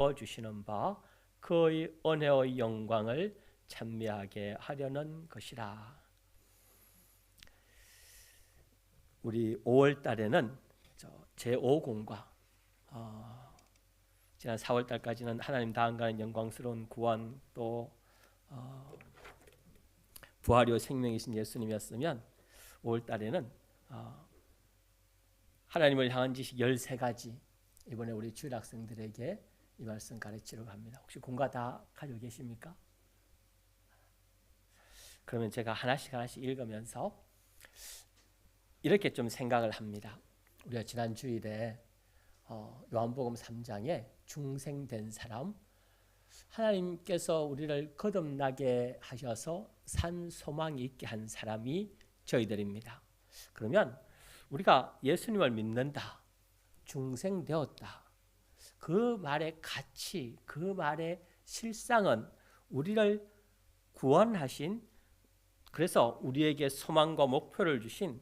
주시는 바 그의 은혜의 영광을 찬미하게 하려는 것이라. 우리 5월 달에는 제5공과 지난 4월 달까지는 하나님 다음가는 영광스러운 구원, 또 부활이요 생명이신 예수님이었으면 5월 달에는 하나님을 향한 지식 13가지, 이번에 우리 주일 학생들에게 이 말씀 가르치려고 합니다. 혹시 공과 다 가지고 계십니까? 그러면 제가 하나씩 읽으면서 이렇게 좀 생각을 합니다. 우리가 지난 주일에 요한복음 3장에 중생된 사람, 하나님께서 우리를 거듭나게 하셔서 산 소망이 있게 한 사람이 저희들입니다. 그러면 우리가 예수님을 믿는다, 중생되었다, 그 말의 가치, 그 말의 실상은 우리를 구원하신, 그래서 우리에게 소망과 목표를 주신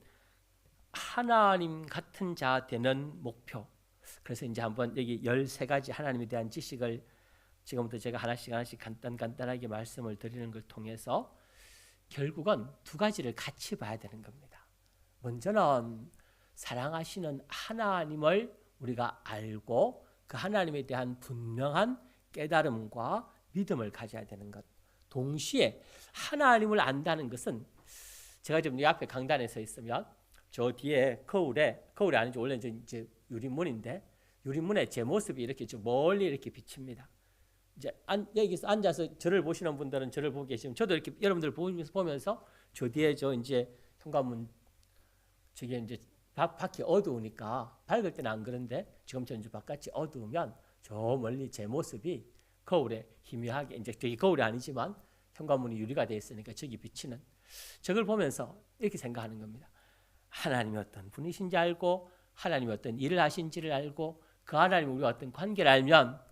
하나님 같은 자 되는 목표. 그래서 이제 한번 여기 13가지 하나님에 대한 지식을 지금부터 제가 하나씩 간단하게 말씀을 드리는 걸 통해서 결국은 2가지를 같이 봐야 되는 겁니다. 먼저는 사랑하시는 하나님을 우리가 알고 그 하나님에 대한 분명한 깨달음과 믿음을 가져야 되는 것. 동시에 하나님을 안다는 것은, 제가 지금 이 앞에 강단에 서 있으면 저 뒤에 거울이 아니죠. 원래 이제 유리문인데, 유리문에 제 모습이 이렇게 좀 멀리 이렇게 비칩니다. 이제 여기서 앉아서 저를 보시는 분들은 저를 보고 계시면, 저도 이렇게 여러분들 보면서 저 뒤에 저 이제 현관문, 저게 이제 밖이 어두우니까, 밝을 때는 안 그런데 지금처럼 이제 바깥이 어두우면 저 멀리 제 모습이 거울에 희미하게, 이제 저기 거울이 아니지만 현관문이 유리가 되어 있으니까 저기 비치는, 저걸 보면서 이렇게 생각하는 겁니다. 하나님이 어떤 분이신지 알고, 하나님이 어떤 일을 하신지를 알고, 그 하나님이 우리가 어떤 관계를 알면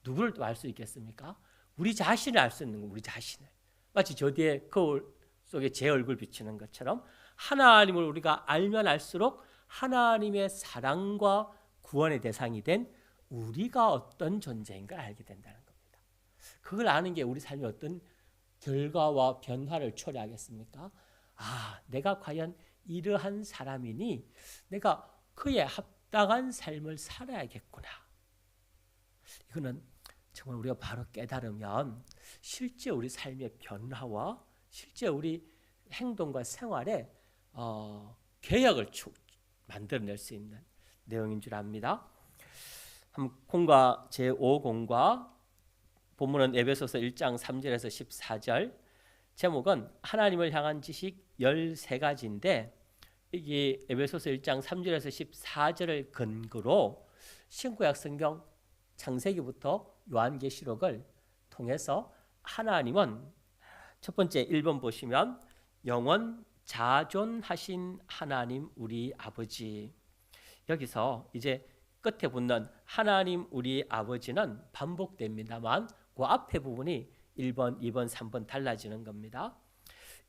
누구를 또 알 수 있겠습니까? 우리 자신을 알 수 있는 거, 우리 자신을. 마치 저 뒤에 거울 속에 제 얼굴 비치는 것처럼 하나님을 우리가 알면 알수록 하나님의 사랑과 구원의 대상이 된 우리가 어떤 존재인가 알게 된다는 겁니다. 그걸 아는 게 우리 삶의 어떤 결과와 변화를 초래하겠습니까? 내가 과연 이러한 사람이니 내가 그에 합당한 삶을 살아야겠구나. 이거는 정말 우리가 바로 깨달으면 실제 우리 삶의 변화와 실제 우리 행동과 생활에 개혁을 만들어낼 수 있는 내용인 줄 압니다. 공과 제5공과 본문은 에베소서 1장 3절에서 14절, 제목은 하나님을 향한 지식 13가지인데 이게 에베소서 1장 3절에서 14절을 근거로 신구약 성경 창세기부터 요한계시록을 통해서 하나님은, 첫 번째 1번 보시면 영원 자존하신 하나님 우리 아버지, 여기서 이제 끝에 붙는 하나님 우리 아버지는 반복됩니다만 그 앞에 부분이 1번, 2번, 3번 달라지는 겁니다.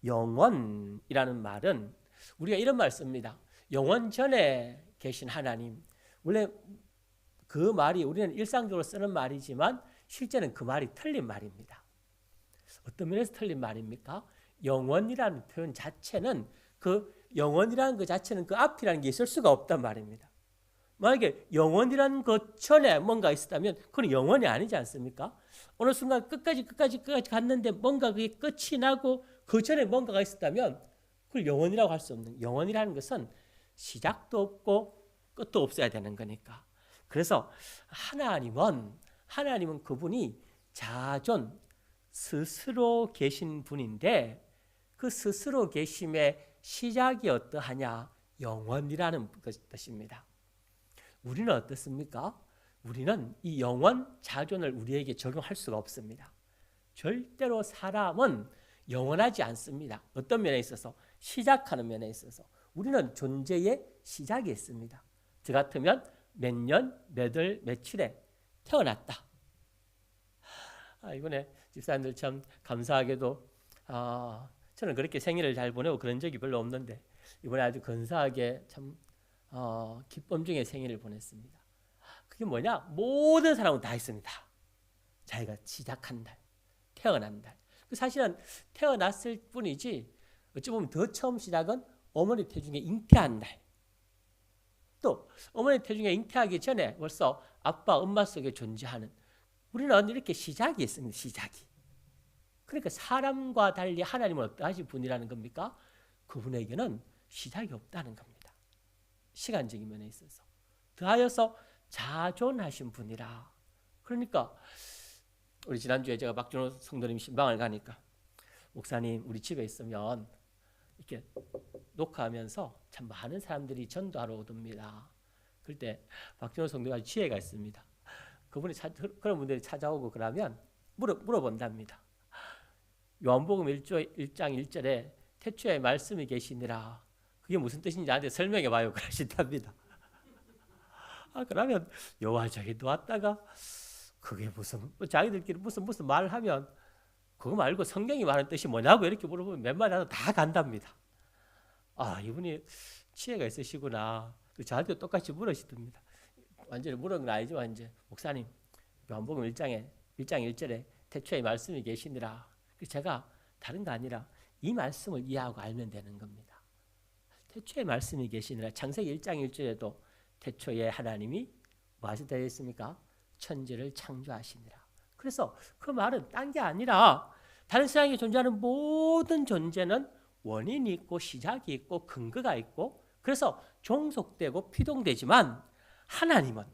영원이라는 말은 우리가 이런 말 씁니다. 영원 전에 계신 하나님. 원래 그 말이 우리는 일상적으로 쓰는 말이지만 실제는 그 말이 틀린 말입니다. 어떤 면에서 틀린 말입니까? 영원이라는 표현 자체는, 그 영원이라는 그 자체는 그 앞이라는 게 있을 수가 없단 말입니다. 만약에 영원이라는 것 전에 뭔가 있었다면 그건 영원이 아니지 않습니까? 어느 순간 끝까지 갔는데 뭔가 그게 끝이 나고 그 전에 뭔가가 있었다면 그걸 영원이라고 할 수 없는, 영원이라는 것은 시작도 없고 끝도 없어야 되는 거니까. 그래서 하나님은 그분이 자존, 스스로 계신 분인데 그 스스로 계심의 시작이 어떠하냐? 영원이라는 뜻입니다. 우리는 어떻습니까? 우리는 이 영원, 자존을 우리에게 적용할 수가 없습니다. 절대로 사람은 영원하지 않습니다. 어떤 면에 있어서? 시작하는 면에 있어서 우리는 존재의 시작이 있습니다. 저 같으면 몇 년, 몇 월, 며칠에 태어났다. 이번에 집사님들 참 감사하게도 저는 그렇게 생일을 잘 보내고 그런 적이 별로 없는데 이번에 아주 근사하게 참 기쁨 중에 생일을 보냈습니다. 그게 뭐냐? 모든 사람은 다 있습니다. 자기가 시작한 날, 태어난 날. 사실은 태어났을 뿐이지 어찌 보면 더 처음 시작은 어머니 태중에 잉태한 날. 또 어머니 태중에 잉태하기 전에 벌써 아빠, 엄마 속에 존재하는 우리는 이렇게 시작이 있습니다. 시작이. 그러니까 사람과 달리 하나님은 어떠하신 분이라는 겁니까? 그분에게는 시작이 없다는 겁니다. 시간적인 면에 있어서. 더하여서 자존하신 분이라. 그러니까 우리 지난주에 제가 박준호 성도님 신방을 가니까 목사님 우리 집에 있으면 이렇게 녹화하면서 참 많은 사람들이 전도하러 오답니다. 그럴 때 박준호 성도가 지혜가 있습니다. 그분이 그런 분들이 찾아오고 그러면 물어본답니다. 요한복음 1장 1절에 태초에 말씀이 계시니라. 그게 무슨 뜻인지 나한테 설명해 봐요. 그러신답니다. 그러면 여호와저기도 왔다가 그게 무슨 자기들끼리 무슨 말을 하면 그거 말고 성경이 말하는 뜻이 뭐냐고 이렇게 물어보면 몇 마디 하고 다 간답니다. 이분이 지혜가 있으시구나. 저한테 똑같이 물으시답니다. 완전히 물은 건 아니지만 이제 목사님 요한복음 1장 1절에 태초에 말씀이 계시니라. 제가 다른 거 아니라 이 말씀을 이해하고 알면 되는 겁니다. 태초에 말씀이 계시니라. 창세기 1장 1절에도 태초에 하나님이 뭐 하셨다 했습니까? 천지를 창조하시니라. 그래서 그 말은 딴 게 아니라 다른 세상에 존재하는 모든 존재는 원인이 있고 시작이 있고 근거가 있고 그래서 종속되고 피동되지만 하나님은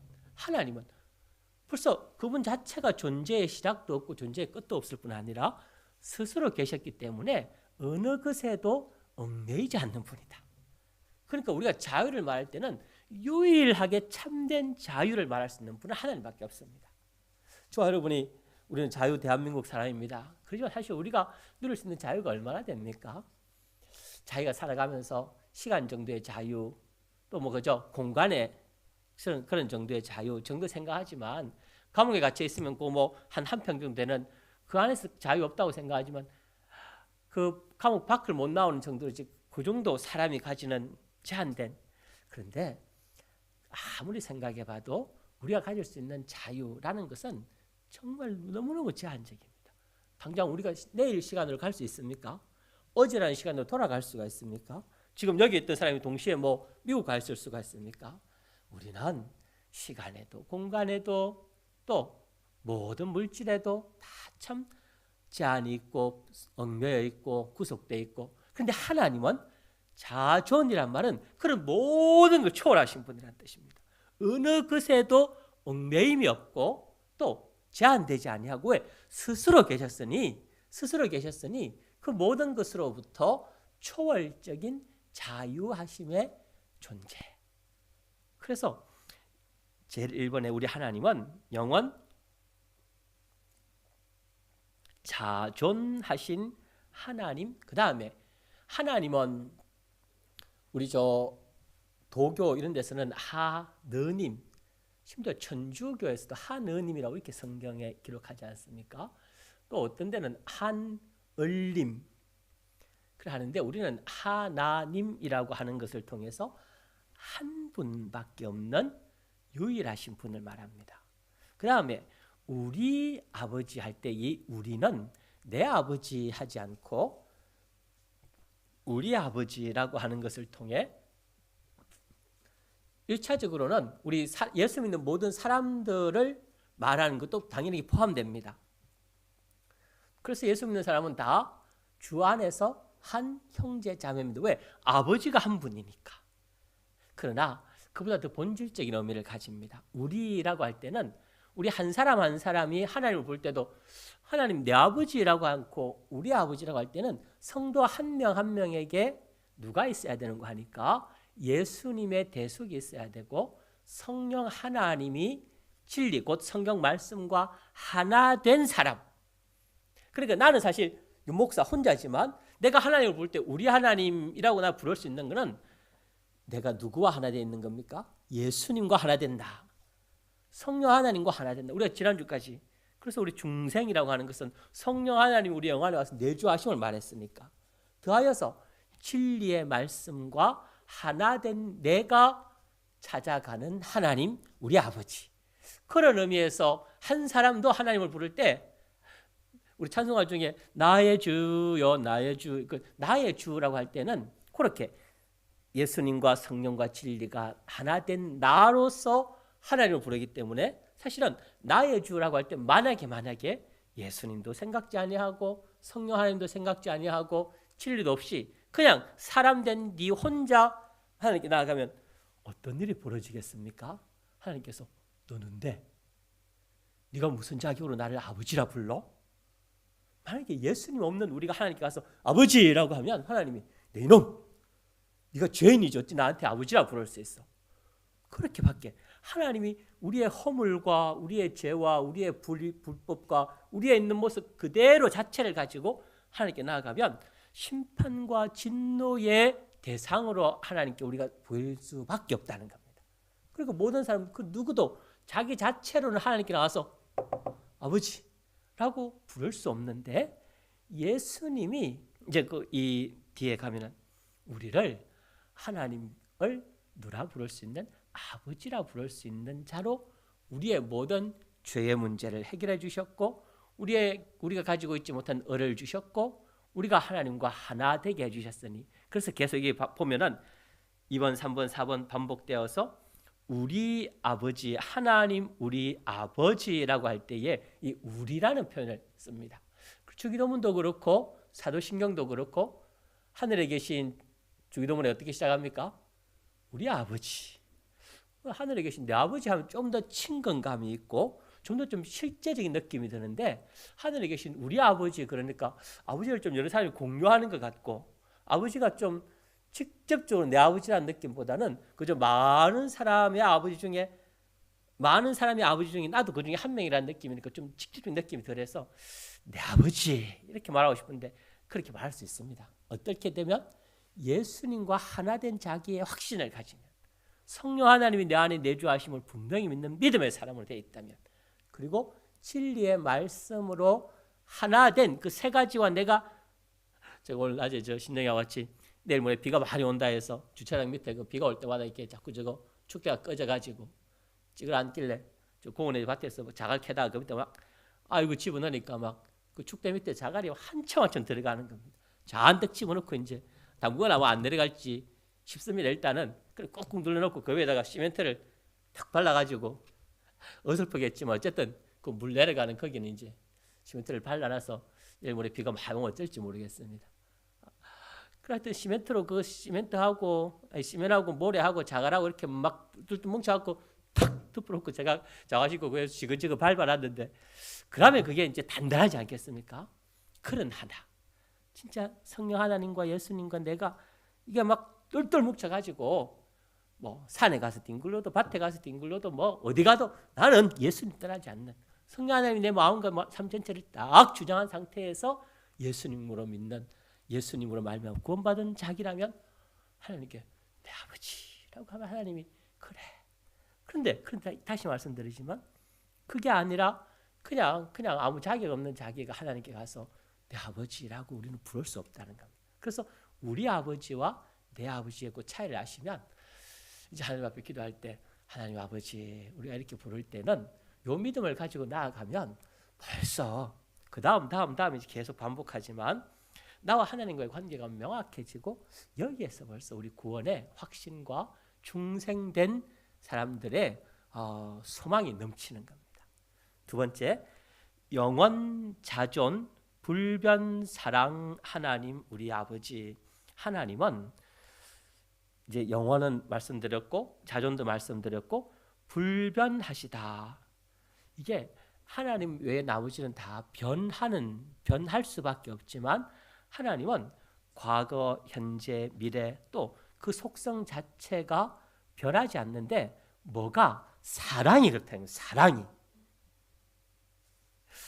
벌써 그분 자체가 존재의 시작도 없고 존재의 끝도 없을 뿐 아니라 스스로 계셨기 때문에 어느 것에도 얽매이지 않는 분이다. 그러니까 우리가 자유를 말할 때는 유일하게 참된 자유를 말할 수 있는 분은 하나님밖에 없습니다. 저와 여러분이 우리는 자유 대한민국 사람입니다. 그렇지만 사실 우리가 누릴 수 있는 자유가 얼마나 됩니까? 자기가 살아가면서 시간 정도의 자유 또 뭐 그죠 공간의 그런 정도의 자유 정도 생각하지만 감옥에 갇혀 있으면 그 뭐 한 평 정도 되는 그 안에서 자유 없다고 생각하지만 그 감옥 밖을 못 나오는 정도로 그 정도 사람이 가지는 제한된 그런데 아무리 생각해봐도 우리가 가질 수 있는 자유라는 것은 정말 너무너무 제한적입니다. 당장 우리가 내일 시간으로 갈 수 있습니까? 어제라는 시간으로 돌아갈 수가 있습니까? 지금 여기 있던 사람이 동시에 뭐 미국 가 있을 수가 있습니까? 우리는 시간에도 공간에도 또 모든 물질에도 다 참 제한이 있고 얽매여 있고 구속되어 있고 그런데 하나님은 자존이란 말은 그런 모든 걸 초월하신 분이라는 뜻입니다. 어느 것에도 얽매임이 없고 또 제한되지 아니하고 왜? 스스로 계셨으니 그 모든 것으로부터 초월적인 자유하심의 존재. 그래서 제일 1번에 우리 하나님은 영원 자존하신 하나님. 그 다음에 하나님은 우리 도교 이런 데서는 하느님, 심지어 천주교에서도 하느님이라고 이렇게 성경에 기록하지 않습니까? 또 어떤 데는 한을림 그래 하는데 우리는 하나님이라고 하는 것을 통해서 한 분밖에 없는 유일하신 분을 말합니다. 그 다음에 우리 아버지 할 때 이 우리는 내 아버지 하지 않고 우리 아버지라고 하는 것을 통해 1차적으로는 우리 예수 믿는 모든 사람들을 말하는 것도 당연히 포함됩니다. 그래서 예수 믿는 사람은 다 주 안에서 한 형제 자매입니다. 왜? 아버지가 한 분이니까. 그러나 그보다 더 본질적인 의미를 가집니다. 우리라고 할 때는 우리 한 사람 한 사람이 하나님을 볼 때도 하나님 내 아버지라고 않고 우리 아버지라고 할 때는 성도 한 명 한 명에게 누가 있어야 되는 거 하니까 예수님의 대속이 있어야 되고 성령 하나님이 진리 곧 성경 말씀과 하나 된 사람. 그러니까 나는 사실 윤목사 혼자지만 내가 하나님을 볼 때 우리 하나님이라고 나 부를 수 있는 것은 내가 누구와 하나 되어 있는 겁니까? 예수님과 하나 된다. 성령 하나님과 하나 된다. 우리가 지난주까지 그래서 우리 중생이라고 하는 것은 성령 하나님이 우리 영안에 와서 내주하심을 말했으니까 더하여서 진리의 말씀과 하나 된 내가 찾아가는 하나님 우리 아버지. 그런 의미에서 한 사람도 하나님을 부를 때 우리 찬송가 중에 나의 주여 나의 주, 나의 주라고 할 때는 그렇게 예수님과 성령과 진리가 하나 된 나로서 하나님을 부르기 때문에 사실은 나의 주라고 할 때 만약에 예수님도 생각지 아니하고 성령 하나님도 생각지 아니하고 진리도 없이 그냥 사람 된 네 혼자 하나님께 나아가면 어떤 일이 벌어지겠습니까? 하나님께서 너는데 네가 무슨 자격으로 나를 아버지라 불러? 만약에 예수님 없는 우리가 하나님께 가서 아버지라고 하면 하나님이 내 이놈 네가 죄인이지 어찌 나한테 아버지라 부를 수 있어. 그렇게밖에 하나님이 우리의 허물과 우리의 죄와 우리의 불법과 우리의 있는 모습 그대로 자체를 가지고 하나님께 나아가면 심판과 진노의 대상으로 하나님께 우리가 보일 수밖에 없다는 겁니다. 그리고 모든 사람 그 누구도 자기 자체로는 하나님께 나와서 아버지라고 부를 수 없는데 예수님이 이제 이 뒤에 가면은 우리를 하나님을 누라 부를 수 있는 아버지라 부를 수 있는 자로 우리의 모든 죄의 문제를 해결해 주셨고 우리가 가지고 있지 못한 을을 주셨고 우리가 하나님과 하나 되게 해주셨으니 그래서 계속 이게 보면은 2번, 3번, 4번 반복되어서 우리 아버지 하나님 우리 아버지라고 할 때에 이 우리라는 표현을 씁니다. 주기도문도 그렇고 사도신경도 그렇고 하늘에 계신 주기도문에 어떻게 시작합니까? 우리 아버지. 하늘에 계신 내 아버지 하면 좀 더 친근감이 있고 좀 더 좀 실제적인 느낌이 드는데 하늘에 계신 우리 아버지 그러니까 아버지를 좀 여러 사람이 공유하는 것 같고 아버지가 좀 직접적으로 내 아버지라는 느낌보다는 그저 많은 사람의 아버지 중에 나도 그 중에 한 명이라는 느낌이니까 좀 직접적인 느낌이 덜해서 내 아버지 이렇게 말하고 싶은데 그렇게 말할 수 있습니다. 어떻게 되면 예수님과 하나 된 자기의 확신을 가지면 성령 하나님이 내 안에 내주하심을 분명히 믿는 믿음의 사람으로 되어 있다면 그리고 진리의 말씀으로 하나 된 그 세 가지와 내가 제가 오늘 낮에 신령이와 같이 내일 모레 비가 많이 온다 해서 주차장 밑에 그 비가 올 때마다 이렇게 자꾸 축대가 꺼져가지고 찌글 앉길래 저 공원에 밭에서 자갈 캐다가 그 밑에 막 아이고 집어넣으니까 막 그 축대 밑에 자갈이 한참 들어가는 겁니다. 잔뜩 집어넣고 이제 당분간 아마 안 내려갈지 싶습니다. 일단은 꾹꾹 눌러놓고 그 위에다가 시멘트를 탁 발라가지고 어설프겠지만 어쨌든 그 물 내려가는 거기는 이제 시멘트를 발라놔서 내일 모레 비가 많이 오면 어쩔지 모르겠습니다. 그래서 시멘트로 그 시멘하고 모래하고 자갈하고 이렇게 막 뚫뚫 뭉쳐갖고 탁 덮어놓고 제가 자가지고 그래서 지그지그 밟아놨는데 그러면 그게 이제 단단하지 않겠습니까? 그런 하나 진짜 성령 하나님과 예수님과 내가 이게 막 똘똘 뭉쳐가지고 뭐 산에 가서 뒹굴러도 밭에 가서 뒹굴러도 뭐 어디 가도 나는 예수님 떠나지 않는 성령 하나님이 내 마음과 삶 전체를 딱 주장한 상태에서 예수님으로 믿는 예수님으로 말미암아 구원받은 자기라면 하나님께 내 아버지라고 하면 하나님이 그래. 그런데 다시 말씀드리지만 그게 아니라 그냥 아무 자격 없는 자기가 하나님께 가서 내 아버지라고 우리는 부를 수 없다는 겁니다. 그래서 우리 아버지와 내 아버지의 그 차이를 아시면 이제 하나님 앞에 기도할 때 하나님 아버지 우리가 이렇게 부를 때는 요 믿음을 가지고 나아가면 벌써 그 다음 이제 계속 반복하지만 나와 하나님과의 관계가 명확해지고 여기에서 벌써 우리 구원의 확신과 중생된 사람들의 소망이 넘치는 겁니다. 두 번째, 영원 자존 불변 사랑 하나님 우리 아버지. 하나님은 이제 영원은 말씀드렸고 자존도 말씀드렸고 불변하시다. 이게 하나님 외에 나머지는 다 변할 수밖에 없지만 하나님은 과거, 현재, 미래 또 그 속성 자체가 변하지 않는데 뭐가 사랑이 그렇다는 거예요. 사랑이.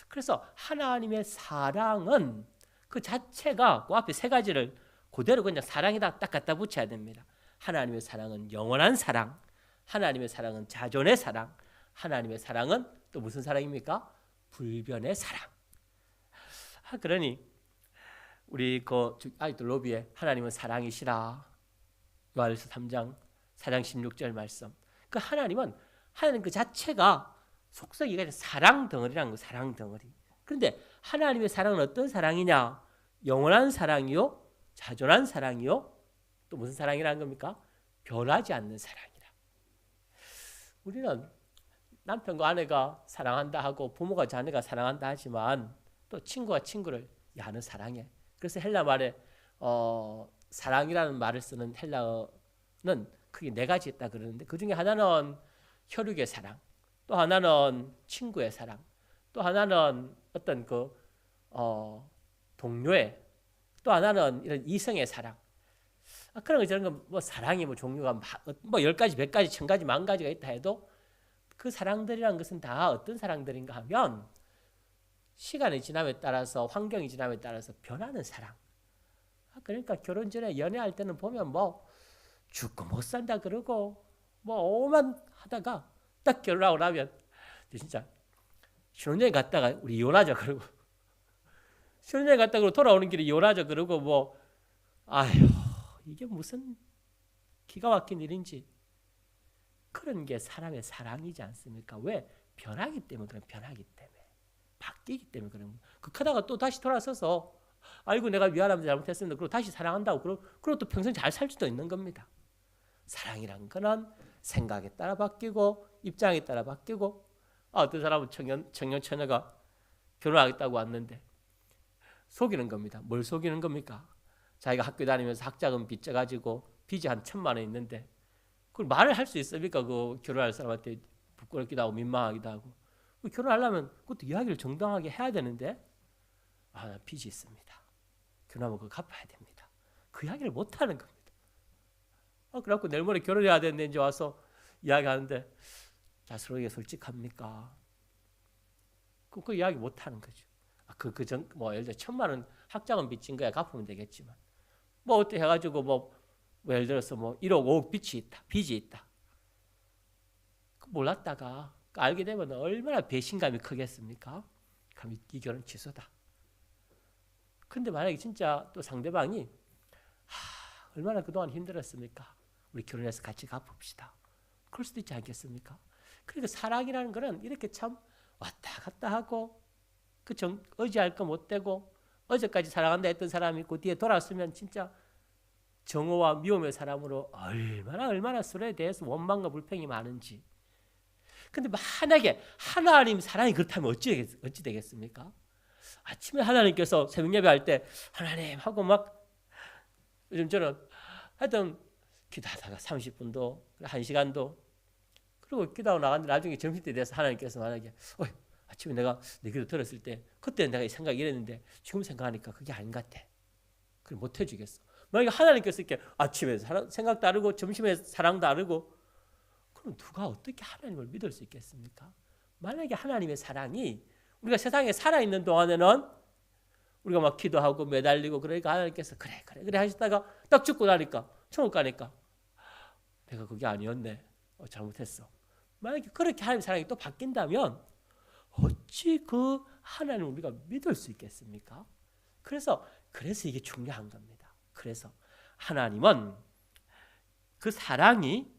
그래서 하나님의 사랑은 그 자체가 그 앞에 세 가지를 그대로 그냥 사랑에다 딱 갖다 붙여야 됩니다. 하나님의 사랑은 영원한 사랑, 하나님의 사랑은 자존의 사랑, 하나님의 사랑은 또 무슨 사랑입니까? 불변의 사랑. 그러니 우리 그 아이들 로비에 하나님은 사랑이시라 요한일서 3장 4장 16절 말씀. 그 하나님 그 자체가 속성이 사랑 덩어리라는 거, 사랑 덩어리. 그런데 하나님의 사랑은 어떤 사랑이냐? 영원한 사랑이요, 자존한 사랑이요, 또 무슨 사랑이라는 겁니까? 변하지 않는 사랑이라. 우리는 남편과 아내가 사랑한다 하고 부모가 자녀가 사랑한다 하지만 또 친구가 친구를 야, 너 사랑해. 그래서 헬라 말에 사랑이라는 말을 쓰는 헬라어는 크게 네 가지 있다 그러는데 그 중에 하나는 혈육의 사랑, 또 하나는 친구의 사랑, 또 하나는 어떤 동료의, 또 하나는 이런 이성의 사랑. 그런 거 저런 거 뭐 사랑이 뭐 종류가 뭐 10가지, 100가지, 1000가지, 10,000가지가 있다 해도 그 사랑들이란 것은 다 어떤 사랑들인가 하면 시간이 지남에 따라서 환경이 지남에 따라서 변하는 사랑. 그러니까 결혼 전에 연애할 때는 보면 뭐 죽고 못 산다 그러고 뭐 오만 하다가 딱 결혼하고 나면 진짜 신혼여행 갔다가 우리 이혼하자 그러고 신혼여행 갔다가 그러고 돌아오는 길에 이혼하자 그러고 뭐 아휴 이게 무슨 기가 막힌 일인지. 그런 게 사람의 사랑이지 않습니까? 왜? 변하기 때문에 그런, 변하기 때문에 바뀌기 때문에 그런. 그러다가 또 다시 돌아서서 아이고 내가 미안합니다, 잘못했습니다, 그리고 다시 사랑한다고 그리고 또 평생 잘 살 수도 있는 겁니다. 사랑이란 거는 생각에 따라 바뀌고 입장에 따라 바뀌고. 어떤 사람은 청년 처녀가 결혼하겠다고 왔는데 속이는 겁니다. 뭘 속이는 겁니까? 자기가 학교 다니면서 학자금 빚져가지고 빚이 한 1,000만 원 있는데 그걸 말을 할 수 있습니까? 그 결혼할 사람한테 부끄럽기도 하고 민망하기도 하고. 결혼하려면 그것도 이야기를 정당하게 해야 되는데 나 빚이 있습니다, 결혼하면 그거 갚아야 됩니다, 그 이야기를 못하는 겁니다. 그래갖고 내일 모레 결혼해야 되는데 이제 와서 이야기하는데 자 서로에게 솔직합니까? 그 이야기 못하는 거죠. 뭐 예를 들어 1,000만 원 학자금 빚진 거야 갚으면 되겠지만 뭐 어때 해가지고 뭐 예를 들어서 뭐 1억 5억 빚이 있다. 몰랐다가 알게 되면 얼마나 배신감이 크겠습니까? 그럼 이 결혼 취소다. 근데 만약에 진짜 또 상대방이 얼마나 그동안 힘들었습니까? 우리 결혼해서 같이 갚읍시다. 그럴 수도 있지 않겠습니까? 그러니까 사랑이라는 거는 이렇게 참 왔다 갔다 하고 의지할 거 못 되고 어제까지 사랑한다 했던 사람이 있고 뒤에 돌아서면 진짜 정오와 미움의 사람으로 얼마나 서로에 대해서 원망과 불평이 많은지. 근데 만약에 하나님 사랑이 그렇다면 어찌 되겠습니까? 아침에 하나님께서 새벽 예배할 때 하나님 하고 막 요즘 저는 하여튼 기도하다가 30분도 1시간도 그리고 기도하고 나갔는데 나중에 점심때 돼서 하나님께서 만약에 아침에 내가 내 기도 들었을 때 그때 내가 이 생각이 이랬는데 지금 생각하니까 그게 아닌 것 같아. 그걸 못 해주겠어. 만약에 하나님께서 이렇게 아침에 생각 다르고 점심에 사랑 다르고 그럼 누가 어떻게 하나님을 믿을 수 있겠습니까? 만약에 하나님의 사랑이 우리가 세상에 살아있는 동안에는 우리가 막 기도하고 매달리고 그러니까 하나님께서 그래 하시다가 딱 죽고 나니까 천국 가니까 내가 그게 아니었네, 잘못했어. 만약에 그렇게 하나님의 사랑이 또 바뀐다면 어찌 그 하나님을 우리가 믿을 수 있겠습니까? 그래서 이게 중요한 겁니다. 그래서 하나님은 그 사랑이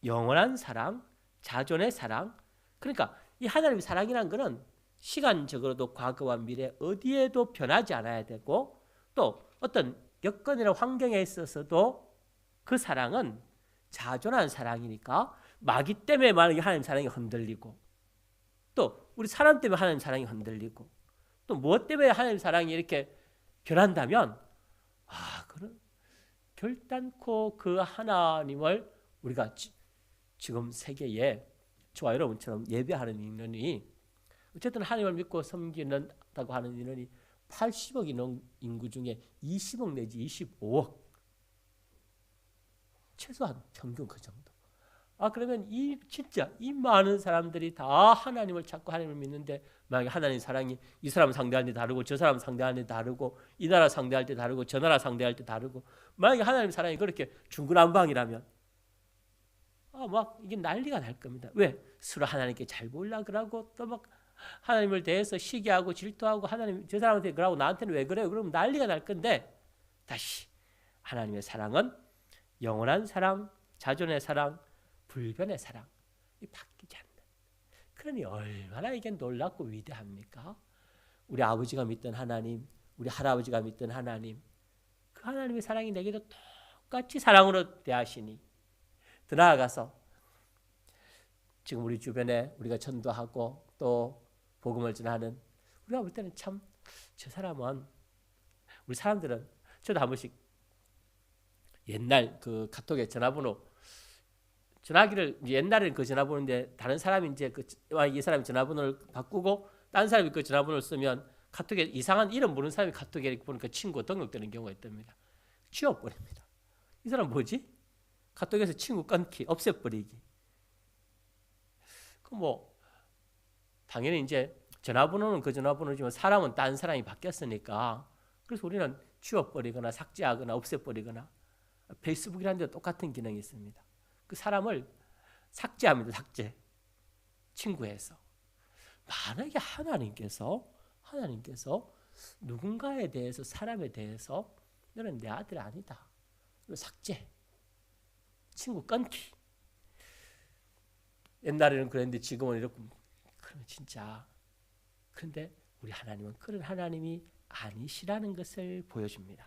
영원한 사랑, 자존의 사랑. 그러니까 이 하나님의 사랑이라는 것은 시간적으로도 과거와 미래 어디에도 변하지 않아야 되고 또 어떤 여건이나 환경에 있어서도 그 사랑은 자존한 사랑이니까 마귀 때문에 만약에 하나님 사랑이 흔들리고 또 우리 사람 때문에 하나님 사랑이 흔들리고 또 무엇 때문에 하나님 사랑이 이렇게 변한다면 그런 결단코 그 하나님을 우리가 지금 세계에 저와 여러분처럼 예배하는 인원이 어쨌든 하나님을 믿고 섬기는다고 하는 인원이 80억 인구 중에 20억 내지 25억 최소한 평균 그 정도. 그러면 진짜 이 많은 사람들이 다 하나님을 찾고 하나님을 믿는데 만약에 하나님 사랑이 이 사람 상대할 때 다르고 저 사람 상대할 때 다르고 이 나라 상대할 때 다르고 저 나라 상대할 때 다르고 만약에 하나님 사랑이 그렇게 중구난방이라면 막 이게 난리가 날 겁니다. 왜? 서로 하나님께 잘 보려고 그러고 또 막 하나님을 대해서 시기하고 질투하고 하나님 저 사람한테 그러고 나한테는 왜 그래요? 그러면 난리가 날 건데 다시 하나님의 사랑은 영원한 사랑, 자존의 사랑, 불변의 사랑, 이 바뀌지 않는 그러니 얼마나 이게 놀랍고 위대합니까? 우리 아버지가 믿던 하나님, 우리 할아버지가 믿던 하나님, 그 하나님의 사랑이 내게도 똑같이 사랑으로 대하시니, 더 나아가서 지금 우리 주변에 우리가 전도하고 또 복음을 전하는, 우리가 볼 때는 참 저 사람은, 우리 사람들은, 저도 한 번씩 옛날 그 카톡에 전화기를 옛날에는 그 전화번호인데 다른 사람이 이제 이 사람이 전화번호를 바꾸고 다른 사람이 그 전화번호를 쓰면 카톡에 이상한 이름 모르는 사람이 카톡에 보니까 친구 등록되는 경우가 있답니다. 지워버립니다. 이 사람 뭐지? 카톡에서 친구 끊기, 없애버리기. 그 뭐 당연히 이제 전화번호는 그 전화번호지만 사람은 다른 사람이 바뀌었으니까, 그래서 우리는 지워버리거나 삭제하거나 없애버리거나, 페이스북이라는 데 똑같은 기능이 있습니다. 그 사람을 삭제합니다. 삭제. 친구에서. 만약에 하나님께서 누군가에 대해서, 사람에 대해서 너는 내 아들 아니다, 삭제, 친구 끊기. 옛날에는 그랬는데 지금은 이렇게. 그러면 진짜, 그런데 우리 하나님은 그런 하나님이 아니시라는 것을 보여줍니다.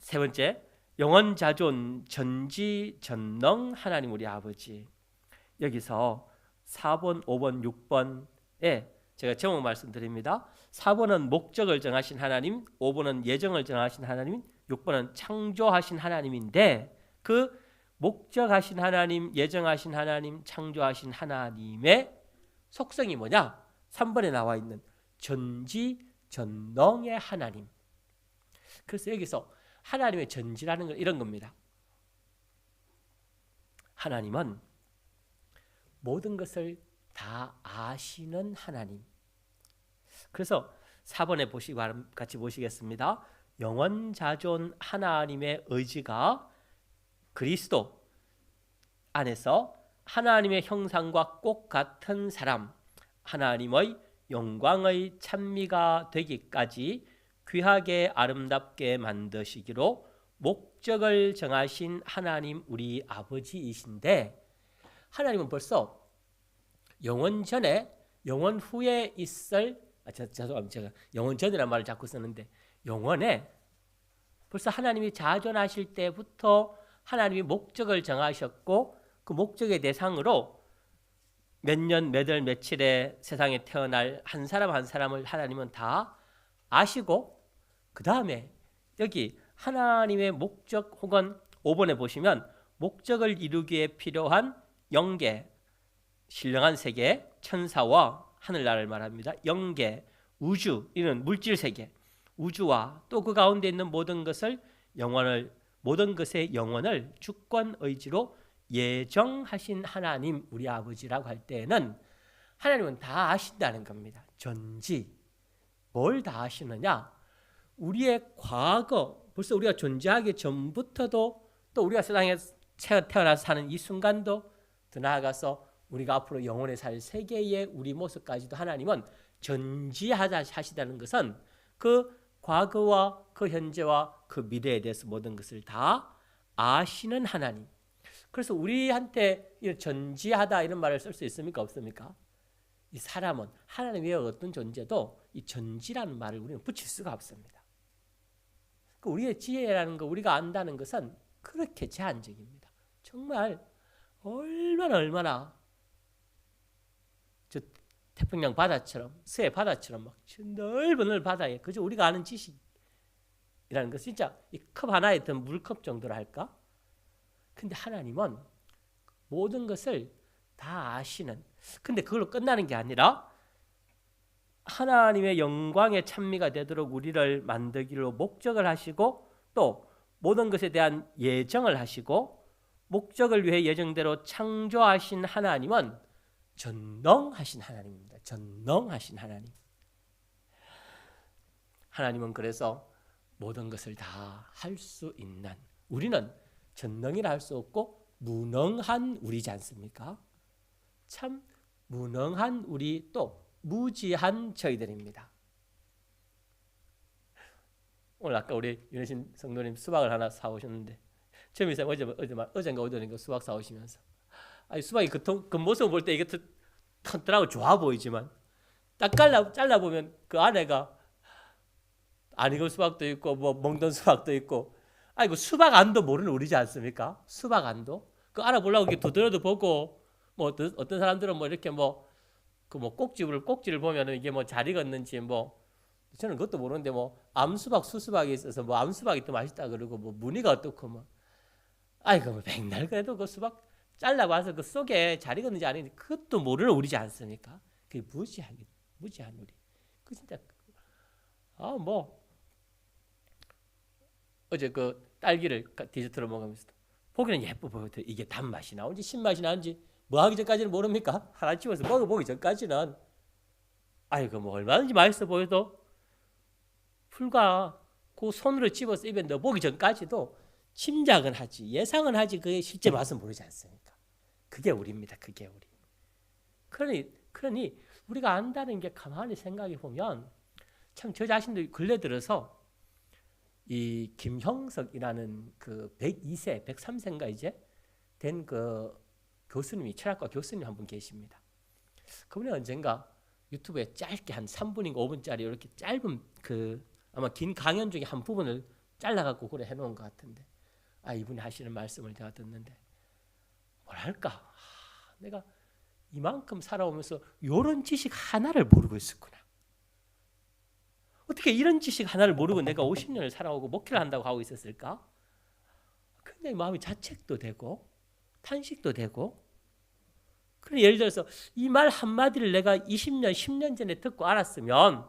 세 번째, 영원자존 전지전능 하나님 우리 아버지. 여기서 4번, 5번, 6번에 제가 제목 말씀드립니다. 4번은 목적을 정하신 하나님, 5번은 예정을 정하신 하나님, 6번은 창조하신 하나님인데, 그 목적하신 하나님, 예정하신 하나님, 창조하신 하나님의 속성이 뭐냐? 3번에 나와 있는 전지전능의 하나님. 그래서 여기서 하나님의 전지라는 건 이런 겁니다. 하나님은 모든 것을 다 아시는 하나님. 그래서 4번에 보시고 같이 보시겠습니다. 영원자존 하나님의 의지가 그리스도 안에서 하나님의 형상과 꼭 같은 사람, 하나님의 영광의 찬미가 되기까지 귀하게 아름답게 만드시기로 목적을 정하신 하나님 우리 아버지이신데, 하나님은 벌써 영원 전에 영원 후에 있을, 죄송합니다. 제가 영원 전이라는 말을 자꾸 쓰는데, 영원에 벌써 하나님이 자존하실 때부터 하나님이 목적을 정하셨고, 그 목적의 대상으로 몇 년, 몇 월, 며칠에 세상에 태어날 한 사람 한 사람을 하나님은 다 아시고, 그 다음에 여기 하나님의 목적, 혹은 5번에 보시면 목적을 이루기에 필요한 영계, 신령한 세계, 천사와 하늘나라를 말합니다. 영계, 우주, 이는 물질 세계, 우주와 또 그 가운데 있는 모든 것을, 모든 것의 영혼을 주권 의지로 예정하신 하나님 우리 아버지라고 할 때는 하나님은 다 아신다는 겁니다. 전지. 뭘 다 아시느냐? 우리의 과거, 벌써 우리가 존재하기 전부터도, 또 우리가 세상에 태어나서 사는 이 순간도, 더 나아가서 우리가 앞으로 영원에 살 세계의 우리 모습까지도 하나님은 전지하시다는 것은 그 과거와 그 현재와 그 미래에 대해서 모든 것을 다 아시는 하나님. 그래서 우리한테 전지하다 이런 말을 쓸 수 있습니까? 없습니까? 이 사람은 하나님 외에 어떤 존재도 이 전지라는 말을 우리는 붙일 수가 없습니다. 우리의 지혜라는 거, 우리가 안다는 것은 그렇게 제한적입니다. 정말 얼마나 저 태평양 바다처럼, 서해 바다처럼 막 넓은 바다에 그저 우리가 아는 지식이라는 것, 진짜 이 컵 하나에 든 물컵 정도로 할까? 근데 하나님은 모든 것을 다 아시는, 근데 그걸로 끝나는 게 아니라 하나님의 영광의 찬미가 되도록 우리를 만들기로 목적을 하시고, 또 모든 것에 대한 예정을 하시고, 목적을 위해 예정대로 창조하신 하나님은 전능하신 하나님입니다. 전능하신 하나님. 하나님은 그래서 모든 것을 다 할 수 있는, 우리는 전능이라 할 수 없고 무능한 우리지 않습니까? 참 무능한 우리, 또 무지한 저희들입니다. 오늘 아까 우리 윤혜신 성도님 수박을 하나 사오셨는데, 재미있어요. 어젠가 수박 사오시면서 아니, 수박이 그 모습을 볼 때 이게 튼튼하고 좋아 보이지만 딱 잘라보면 그 안에가 안 익은 수박도 있고 뭐 멍든 수박도 있고, 아이고 수박 안도 모르는 우리지 않습니까? 수박 안도 그 알아보려고 이렇게 두드려도 보고, 뭐 어떤 사람들은 뭐 이렇게 뭐 그 뭐 꼭지를 보면은 이게 뭐 잘 익었는지, 뭐 저는 그것도 모르는데 뭐 암수박 수수박이 있어서 뭐 암수박이 더 맛있다 그러고 뭐 무늬가 어떻고 뭐, 아이고 뭐 백날 그래도 그 수박 잘라봐서 그 속에 잘 익었는지 안 익었는지 그것도 모르는 우리지 않습니까? 그게 무지한 우리. 그 진짜 뭐 어제 그 딸기를 디저트로 먹으면서 보기는 예뻐 보여도 이게 단맛이 나온지 신맛이 나온지 뭐 하기 전까지는 모릅니까? 하나 집어서 먹어보기 전까지는 아이고 뭐 얼마든지 맛있어 보여도 불과 그 손으로 집어서 입에 넣어보기 전까지도 짐작은 하지, 예상은 하지, 그게 실제 맛은 모르지 않습니까? 그게 우리입니다. 그게 우리. 그러니 우리가 안다는 게 가만히 생각해 보면 참 저 자신도 근래 들어서 이 김형석이라는 그 102세, 103세인가 이제 된 그 교수님이, 철학과 교수님 한 분 계십니다. 그분이 언젠가 유튜브에 짧게 한 3분인가 5분짜리 이렇게 짧은 그 아마 긴 강연 중에 한 부분을 잘라갖고 그래 해놓은 것 같은데, 이분이 하시는 말씀을 제가 듣는데 뭐랄까, 내가 이만큼 살아오면서 이런 지식 하나를 모르고 있었구나. 어떻게 이런 지식 하나를 모르고 내가 50년을 살아오고 목회를 한다고 하고 있었을까? 굉장히 마음이 자책도 되고 탄식도 되고. 그래, 예를 들어서 이 말 한마디를 내가 20년, 10년 전에 듣고 알았으면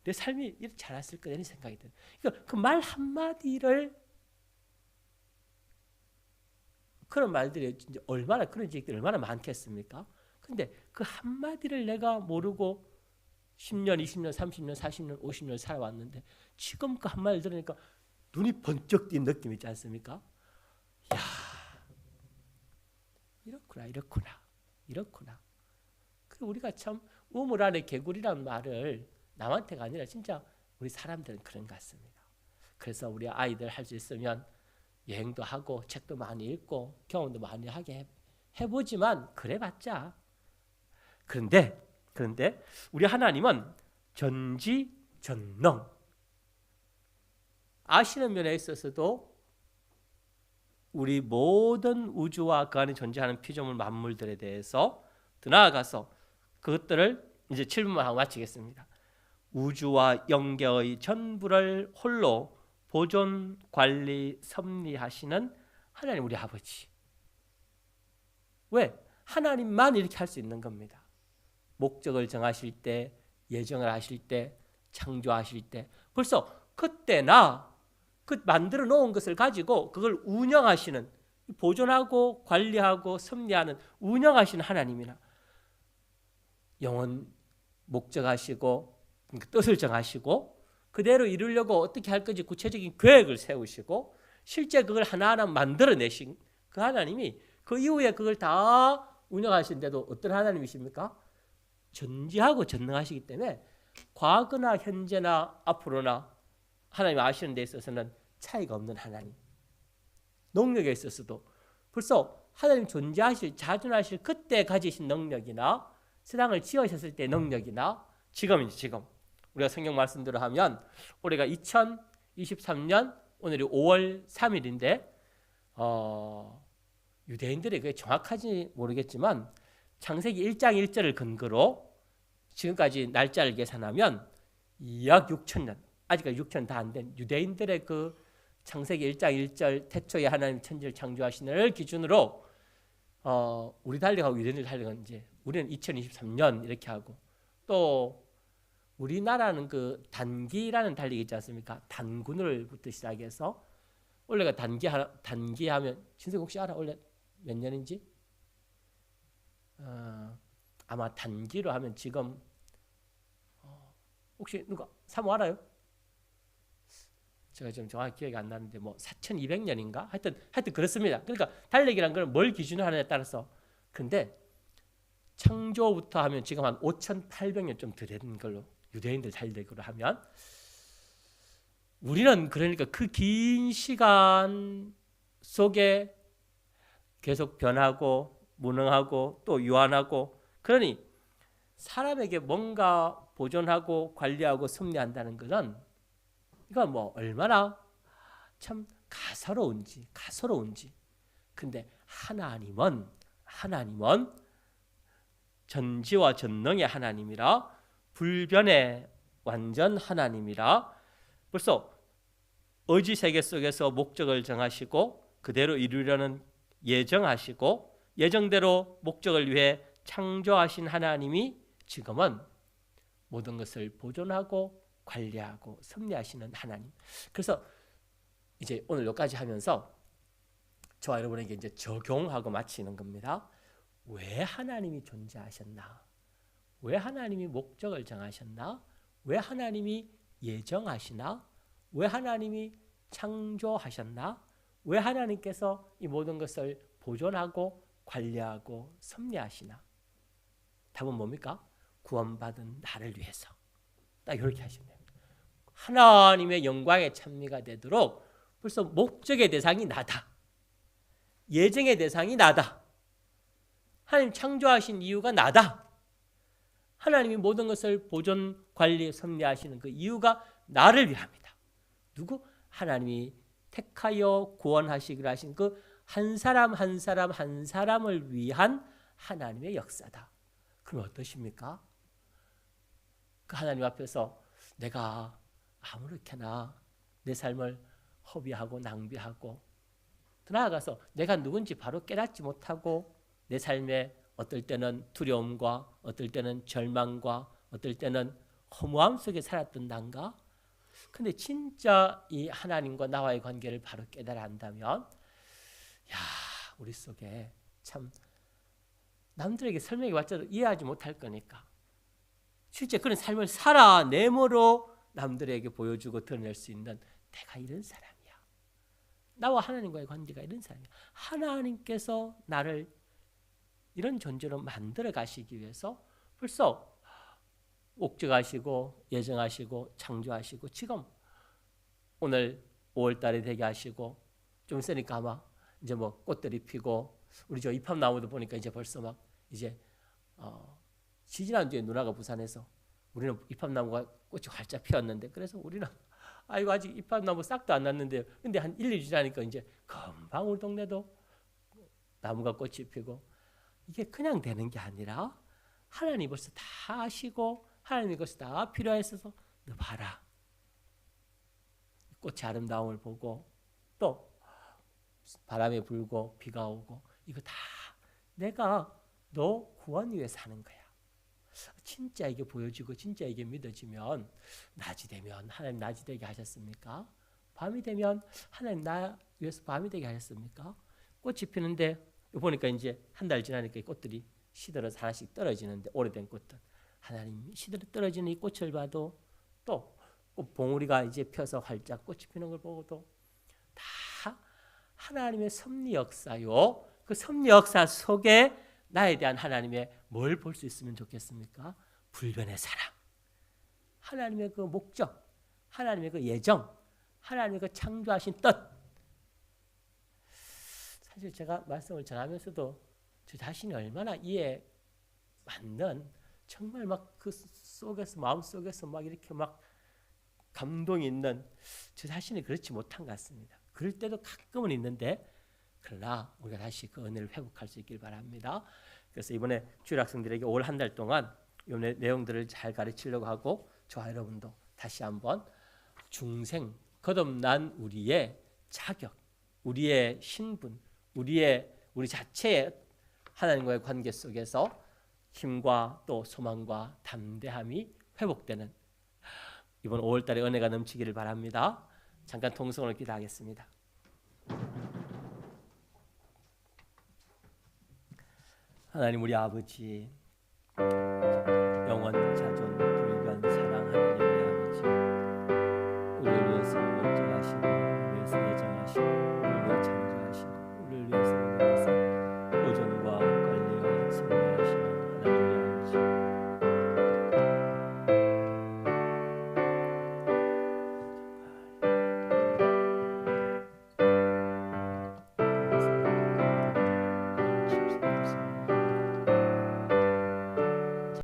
내 삶이 이렇게 않았을 거다 이런 생각이 들어요. 그러니까 그 말 한마디를, 그런 말들이 진짜 얼마나, 그런 지식들이 얼마나 많겠습니까? 근데 그 한마디를 내가 모르고 10년, 20년, 30년, 40년, 50년 살아왔는데 지금 그 한마디를 들으니까 눈이 번쩍 띈 느낌 있지 않습니까? 야, 이렇구나. 그 우리가 참 우물 안에 개구리라는 말을 남한테가 아니라 진짜 우리 사람들은 그런 것 같습니다. 그래서 우리 아이들 할 수 있으면 여행도 하고 책도 많이 읽고 경험도 많이 하게 해보지만 그래봤자. 그런데 우리 하나님은 전지전능, 아시는 면에 있어서도 우리 모든 우주와 그 안에 존재하는 피조물 만물들에 대해서 더 나아가서 그것들을 이제 7분만 하고 마치겠습니다. 우주와 영계의 전부를 홀로 보존, 관리, 섭리하시는 하나님 우리 아버지. 왜? 하나님만 이렇게 할 수 있는 겁니다. 목적을 정하실 때, 예정을 하실 때, 창조하실 때, 벌써 그때나 그 만들어 놓은 것을 가지고 그걸 운영하시는, 보존하고 관리하고 섭리하는, 운영하시는 하나님이나 영원 목적하시고 뜻을 정하시고 그대로 이루려고 어떻게 할 건지 구체적인 계획을 세우시고 실제 그걸 하나하나 만들어내신 그 하나님이 그 이후에 그걸 다 운영하시는데도 어떤 하나님이십니까? 전지하고 전능하시기 때문에 과거나 현재나 앞으로나 하나님 아시는 데 있어서는 차이가 없는 하나님. 능력에 있어서도 벌써 하나님 존재하실, 자존하실 그때 가지신 능력이나 세상을 지으셨을 때 능력이나 지금 우리가 성경 말씀대로 하면 올해가 2023년 오늘이 5월 3일인데 유대인들이 그게 정확하지 모르겠지만 창세기 1장 1절을 근거로 지금까지 날짜를 계산하면 약 6천년, 아직까지 6천 다 안 된 유대인들의 그 창세기 1장 1절 태초에 하나님 천지를 창조하시는를 기준으로 우리 달력하고 유대인들 달력은 이제 우리는 2023년 이렇게 하고, 또 우리나라는 그 단기라는 달력이 있지 않습니까? 단군을부터 시작해서 원래가 단기하면 진석 혹시 알아? 원래 몇 년인지? 아마 단기로 하면 지금 혹시 누가 사모 알아요? 제가 지금 정확히 기억이 안 나는데 뭐 4200년인가? 하여튼 그렇습니다. 그러니까 달력이란 걸 뭘 기준으로 하느냐에 따라서. 근데 창조부터 하면 지금 한 5800년 좀 더 된 걸로 유대인들 달력으로 하면, 우리는 그러니까 그 긴 시간 속에 계속 변하고 무능하고 또 유한하고, 그러니 사람에게 뭔가 보존하고 관리하고 섭리한다는 것은 이건 뭐 얼마나 참 가소로운지. 근데 하나님은 전지와 전능의 하나님이라, 불변의 완전 하나님이라, 벌써 의지 세계 속에서 목적을 정하시고 그대로 이루려는 예정하시고 예정대로 목적을 위해 창조하신 하나님이 지금은 모든 것을 보존하고 관리하고 섭리하시는 하나님. 그래서 이제 오늘 여기까지 하면서 저와 여러분에게 이제 적용하고 마치는 겁니다. 왜 하나님이 존재하셨나? 왜 하나님이 목적을 정하셨나? 왜 하나님이 예정하시나? 왜 하나님이 창조하셨나? 왜 하나님께서 이 모든 것을 보존하고 관리하고 섭리하시나? 답은 뭡니까? 구원받은 나를 위해서. 딱 이렇게 하시면 됩니다. 하나님의 영광의 찬미가 되도록 벌써 목적의 대상이 나다. 예정의 대상이 나다. 하나님 창조하신 이유가 나다. 하나님이 모든 것을 보존, 관리, 섭리하시는 그 이유가 나를 위함이다. 누구? 하나님이 택하여 구원하시기로 하신 그 한 사람 한 사람을 위한 하나님의 역사다. 그럼 어떠십니까? 그 하나님 앞에서 내가 아무렇게나 내 삶을 허비하고 낭비하고, 더 나아가서 내가 누군지 바로 깨닫지 못하고 내 삶에 어떨 때는 두려움과 어떨 때는 절망과 어떨 때는 허무함 속에 살았던 난가? 근데 진짜 이 하나님과 나와의 관계를 바로 깨달아 안다면, 야, 우리 속에 참 남들에게 설명해 봤자도 이해하지 못할 거니까 실제 그런 삶을 살아내므로 남들에게 보여주고 드러낼 수 있는, 내가 이런 사람이야. 나와 하나님과의 관계가 이런 사람이야. 하나님께서 나를 이런 존재로 만들어 가시기 위해서 벌써 목적하시고 예정하시고 창조하시고, 지금 오늘 5월 달에 되게 하시고, 좀 있으니까 아마 이제 뭐 꽃들이 피고, 우리 저 입합나무도 보니까 이제 벌써 막 이제 지지난주에 누나가 부산에서 우리는 입합나무가 꽃이 활짝 피었는데, 그래서 우리는 아이고 아직 입합나무 싹도 안 났는데, 근데 한 1, 2주 지나니까 이제 금방 우리 동네도 나무가 꽃이 피고, 이게 그냥 되는 게 아니라 하나님이 벌써 다 아시고 하나님이 벌써 다 필요했어서 너 봐라. 꽃의 아름다움을 보고 또 바람이 불고 비가 오고, 이거 다 내가 너 구원 위해서 하는 거야. 진짜 이게 보여지고 진짜 이게 믿어지면, 낮이 되면 하나님 낮이 되게 하셨습니까? 밤이 되면 하나님 나 위해서 밤이 되게 하셨습니까? 꽃이 피는데 보니까 이제 한 달 지나니까 이 꽃들이 시들어서 하나씩 떨어지는데, 오래된 꽃들 하나님 시들어 떨어지는 이 꽃을 봐도, 또 봉우리가 이제 펴서 활짝 꽃이 피는 걸 보고도 다 하나님의 섭리 역사요. 그 섭리 역사 속에 나에 대한 하나님의 뭘 볼 수 있으면 좋겠습니까? 불변의 사랑, 하나님의 그 목적, 하나님의 그 예정, 하나님의 그 창조하신 뜻. 사실 제가 말씀을 전하면서도 저 자신이 얼마나 이해 맞는, 정말 막 그 속에서 마음 속에서 막 이렇게 막 감동이 있는 저 자신이 그렇지 못한 것 같습니다. 그럴 때도 가끔은 있는데, 그러나 우리가 다시 그 은혜를 회복할 수 있길 바랍니다. 그래서 이번에 주일 학생들에게 올 한 달 동안 이 내용들을 잘 가르치려고 하고, 저와 여러분도 다시 한번 중생, 거듭난 우리의 자격, 우리의 신분, 우리 자체의 하나님과의 관계 속에서 힘과 또 소망과 담대함이 회복되는 이번 5월 달에 은혜가 넘치기를 바랍니다. 잠깐 통성으로 기도하겠습니다. 하나님 우리 아버지,